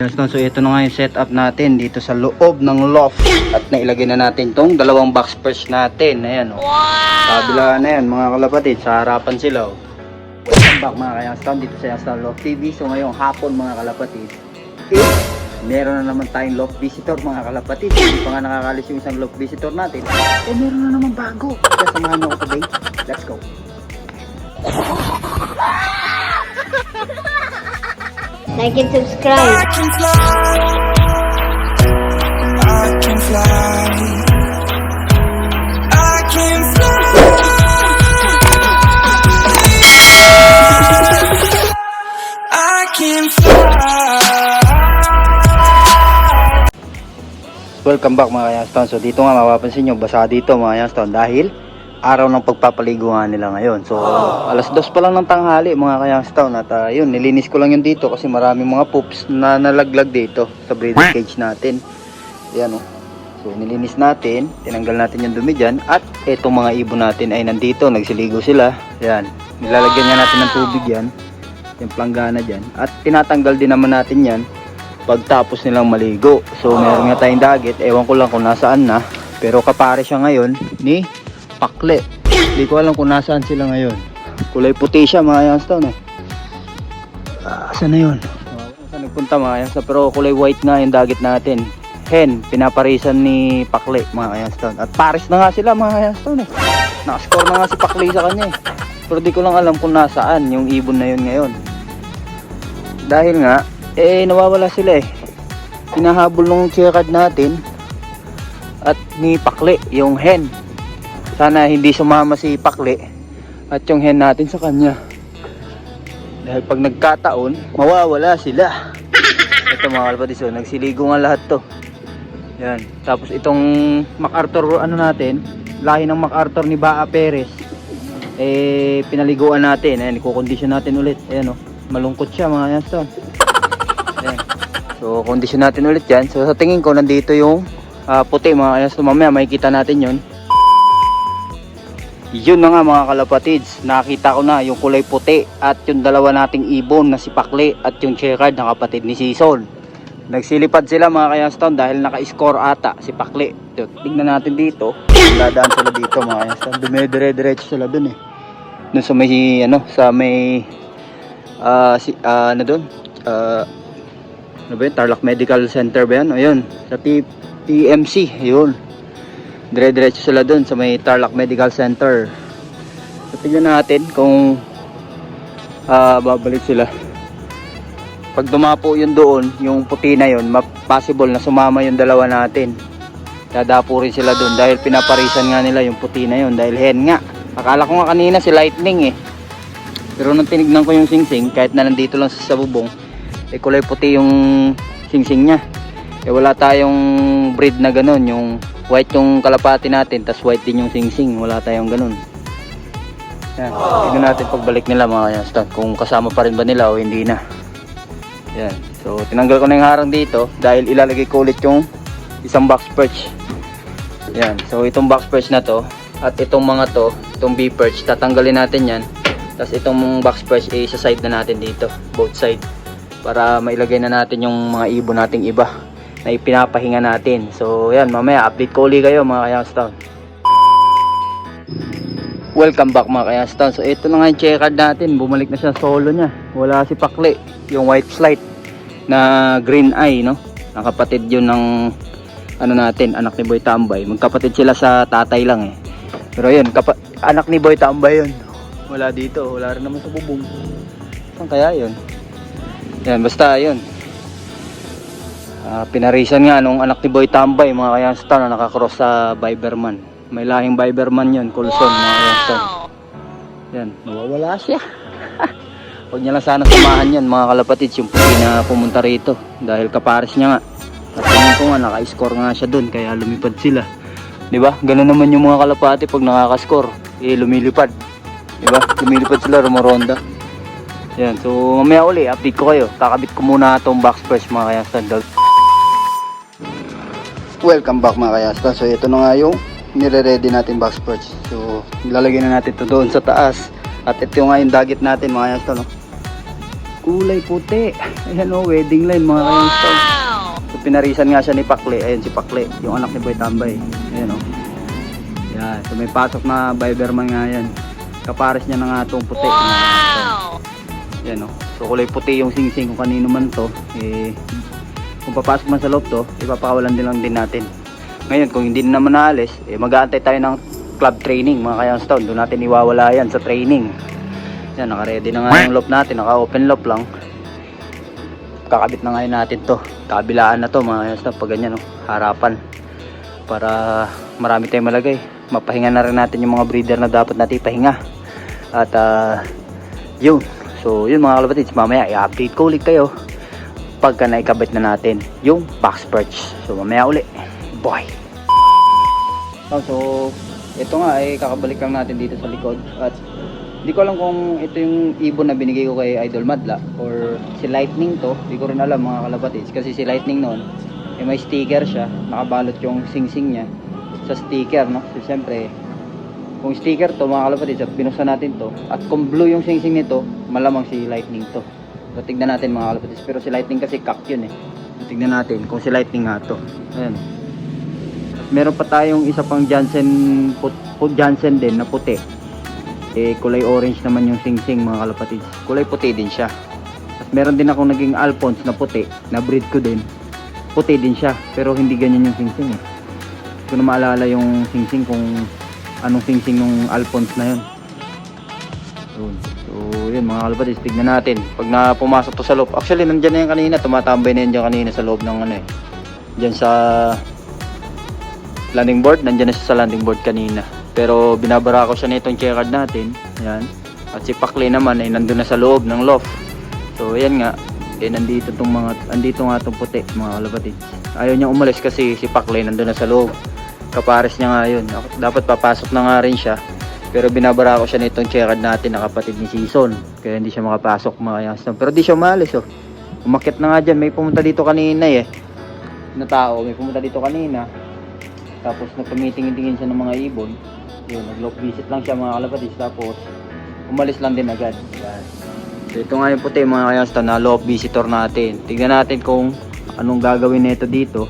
So ito na nga yung setup natin dito sa loob ng loft. At nailagay na natin tong dalawang box perch natin. Ayan o. Kabila na yan mga kalapatid. Sa harapan sila o. Welcome back mga Kayangston dito sa Kayangston Loft TV. So ngayong hapon mga kalapatid, meron na naman tayong loft visitor mga kalapatid. Hindi pa nga nakakalis yung isang loft visitor natin. Meron na naman bago. Kaya samahan nyo ako today. Let's go. Like and subscribe. I can fly. I can fly. I can fly. I can fly. Welcome back mga Kayangston. So dito nga mapapansin nyo, basa dito mga Kayangston dahil araw ng pagpapaligo nga nila ngayon. So alas 2 pa lang ng tanghali mga Kayangston. At yun, nilinis ko lang yun dito kasi maraming mga poops na nalaglag dito sa breeder cage natin. Yan o. So nilinis natin, tinanggal natin yung dumi dyan. At etong mga ibon natin ay nandito, nagsiligo sila. Yan, nilalagyan nga natin ng tubig yan, yung planggana dyan. At tinatanggal din naman natin yan pagtapos nilang maligo. So meron nga tayong dagit, ewan ko lang kung nasaan na, pero kapare siya ngayon ni Pakle. Hindi ko alam kung nasaan sila ngayon. Kulay puti siya mga Kayangston eh. Saan na yun? Saan nagpunta mga Kayangston? Pero kulay white nga yung dagit natin. Hen, pinaparisan ni Pakle mga Kayangston. At pares na nga sila mga Kayangston eh. Nakascore na nga si Pakle sa kanya eh. Pero di ko lang alam kung nasaan yung ibon na yun ngayon. Dahil nga nawawala sila eh. Hinahabol nung checkered natin at ni Pakle yung hen. Sana hindi sumama si Pakle at yung hen natin sa kanya. Dahil pag nagkataon, mawawala sila. Ito mga kalapatid, nagsiligo nga lahat to. Yan. Tapos itong MacArthur natin, lahi ng MacArthur ni Baa Perez, pinaliguan natin. Ayan, i-condition natin ulit. Ayan o, malungkot siya mga Kayangston. Ayan. So condition natin ulit yan. So sa tingin ko nandito yung puti mga Kayangston. Mamaya makikita natin yun. Yun na nga mga kalapatids, nakita ko na yung kulay puti at yung dalawa nating ibon na si Pakle at yung checkered na kapatid ni Season. Nagsilipad sila mga Kayangston dahil naka-score ata si Pakle. Tingnan natin dito, dadaan sila dito mga Kayangston, dumidire-diretso sila dun eh. Dun sa may sa may doon? Ano ba yun? Tarlac Medical Center ba yan? O yun, sa TMC, yun. Dire-diretso sila dun sa may Tarlac Medical Center. So tignan natin kung babalik sila. Pag dumapo yun doon, yung puti na yun, possible na sumama yung dalawa natin. Dadapo rin sila dun dahil pinaparisan nga nila yung puti na yun dahil hen nga. Akala ko nga kanina si Lightning eh. Pero nung tinignan ko yung singsing, kahit na nandito lang sa bubong, kulay puti yung singsing niya. Wala tayong breed na ganun, yung white yung kalapati natin, tas white din yung singsing. Wala tayong ganun. Yan. Tignan natin pagbalik nila mga Kayangston, kung kasama pa rin ba nila o hindi na. Yan. So tinanggal ko na yung harang dito dahil ilalagay ko ulit yung isang box perch. Yan. So itong box perch na to at itong mga to, itong B perch, tatanggalin natin yan. Tas itong box perch sa side na natin dito, both side, para mailagay na natin yung mga ibon nating iba na ipinapahinga natin. So yan, mamaya update ko ulit kayo mga Kayangston. Welcome back mga Kayangston. So ito na nga yung checkered natin, bumalik na siya solo niya. Wala si Pakle, yung white flight na green eye, no? Ang kapatid yun ng natin, anak ni Boy Tambay. Magkapatid sila sa tatay lang eh. Pero yun, anak ni Boy Tambay yun. Wala dito, wala rin naman sa bubong. Saan kaya yun? Yan, basta yun. Pinarisan nga nung anak ni Boy Tambay mga Kayangston na nakakross sa Biberman. May lahing Biberman yun, Coulson mga Kayangston. Yan, nawawala siya. Huwag niya lang sana samahan yan mga kalapatids, yung puti na pumunta rito dahil kapares niya nga. At tingin ko nga naka-score nga siya dun kaya lumipad sila. Diba? Ganun naman yung mga kalapati pag nakaka-score, lumilipad. Diba? Lumilipad sila, rumoronda. Yan, so mamaya uli update ko kayo. Kakabit ko muna itong box press mga Kayangston. Welcome back mga Kayangston. So ito na nga yung nire-ready natin box perch. So nilalagay na natin ito doon sa taas. At ito nga yung dagit natin mga Kayangston, no? kulay puti. Ayan o, wedding line mga ka-youngstown. So, pinarisan nga siya ni Pakli. Ayan si Pakli, yung anak ni Boy Tambay. Ayan o. Yan, so may pasok na Viberman nga yan. Kapares niya na nga itong puti. Yan o. So kulay puti yung sing-sing kung kanino man to. Kung papasok man sa loob to, ipapakawalan din lang din natin. Ngayon kung hindi naman naalis, mag-aantay tayo ng club training mga ka-youngstown. Doon natin iwawala yan sa training. Yan, naka-ready na nga yung loop natin. Naka-open loop lang. Kakabit na ngayon natin to. Kabilaan na to mga ka-youngstown. Pag ganyan o, harapan. Para marami tayong malagay. Mapahinga na rin natin yung mga breeder na dapat natin ipahinga. At yun. So yun mga kalapatids, mamaya i-update ko ulit kayo pagka naikabit na natin yung box perch. So mamaya uli. Bye! So ito nga ay kakabalik lang natin dito sa likod. At hindi ko alam kung ito yung ibon na binigay ko kay Idol Madla or si Lightning to. Hindi ko rin alam mga kalapatids. Kasi si Lightning noon may sticker siya. Nakabalot yung sing-sing niya sa sticker, no? So siyempre kung sticker to mga kalapatids at binuksan natin to at kung blue yung sing-sing nito, malamang si Lightning to. So tignan natin mga kalapatids. Pero si Lightning kasi cock yun eh. So, tignan natin kung si Lightning nga to. Ayan. At meron pa tayong isa pang Jansen din na puti. Kulay orange naman yung sing-sing mga kalapatids. Kulay puti din siya. At meron din akong naging Alphonse na puti na breed ko din. Puti din siya pero hindi ganyan yung sing-sing eh. Hindi ko na maalala yung sing-sing kung anong sing-sing nung Alphonse na yun. So yun mga kalapatids, tignan natin pag na pumasok to sa loob. Actually nandyan na yan kanina, tumatambay na yan dyan kanina sa loob ng ano eh, dyan sa landing board. Nandyan na siya sa landing board kanina, pero binabara ko siya nitong checkered natin. Yan. At si Pakli naman ay nandun na sa loob ng loft. So yan nga, nandito nga itong puti mga kalapatids. Ayaw niya umalis kasi si Pakli nandun na sa loob. Kapares niya nga yun. Dapat papasok na nga rin siya, pero binabara ko siya nitong checkered natin na kapatid ni Season, kaya hindi siya makapasok mga ka-youngstown. Pero di siya umalis oh. Umakyat na nga dyan. May pumunta dito kanina eh na tao, may pumunta dito kanina, tapos nagpamitingin-tingin siya ng mga ibon. Yun, nag-loop visit lang siya mga kalapatids, tapos umalis lang din agad. Yan. So ito nga yung puti mga ka-youngstown na loop visitor natin. Tignan natin kung anong gagawin nito dito,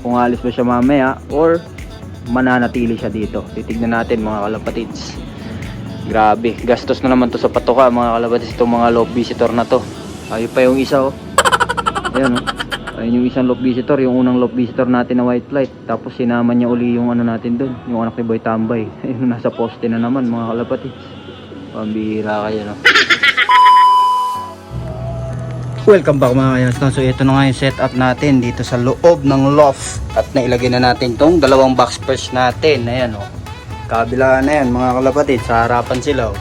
kung alis ba siya mamaya or mananatili siya dito. Titignan natin mga kalapatids. Grabe, gastos na naman to sa patuka mga kalapatids, itong mga loop visitor na to. Ayun pa yung isa oh. Ayan oh. Ayun yung isang loop visitor, yung unang loop visitor natin na white flight. Tapos sinama niya uli yung ano natin doon, yung anak ni Boy Tambay. Ayun, nasa poste na naman mga kalapatids. Pambihira kayo no. Welcome back mga ka-youngstown. So ito na nga yung setup natin dito sa loob ng loft. At nailagay na natin tong dalawang box perch natin. Ayan o. Kabila na yan mga kalapatid. Sa harapan sila o.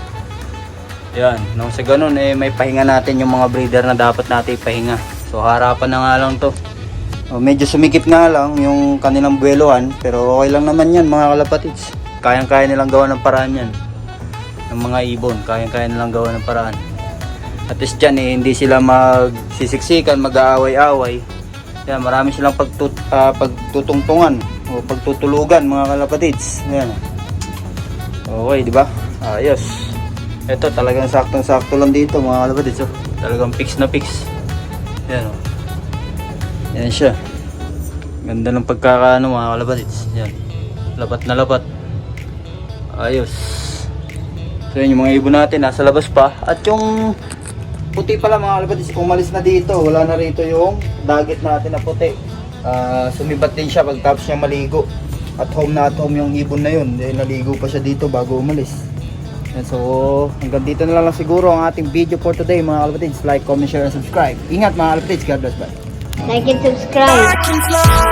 Ayan. Nung sa ganun may pahinga natin yung mga breeder na dapat natin ipahinga. So harapan na nga lang to. Medyo sumikip nga lang yung kanilang buwelohan. Pero okay lang naman yan mga kalapatids. Kayang-kaya nilang gawa ng paraan yan. Ng mga ibon. Kayang-kaya nilang gawa ng paraan. At least dyan hindi sila magsisiksikan, mag-aaway-aaway. Yan, marami silang pagtutungtungan o pagtutulugan mga kalapatids. Yan. Okay, di ba? Ayos. Ito talagang saktong-sakto lang dito mga kalapatids. Oh. Talagang fix na fix. Yan oh. Yan siya. Ganda ng pagkakaano mga kalapatids. Yan. Lapat na lapat. Ayos. So yun, yung mga ibon natin nasa labas pa. At yung puti pala mga kalapatids, umalis na dito. Wala na rito yung dagat natin na puti. Sumibat din siya pagtapos niya maligo. At home yung ibon na yun. Dahil naligo pa siya dito bago umalis. And so hanggang dito na lang siguro ang ating video for today mga kalapatids. Like, comment, share, and subscribe. Ingat mga kalapatids. God bless. Bye. Like and subscribe. I can fly.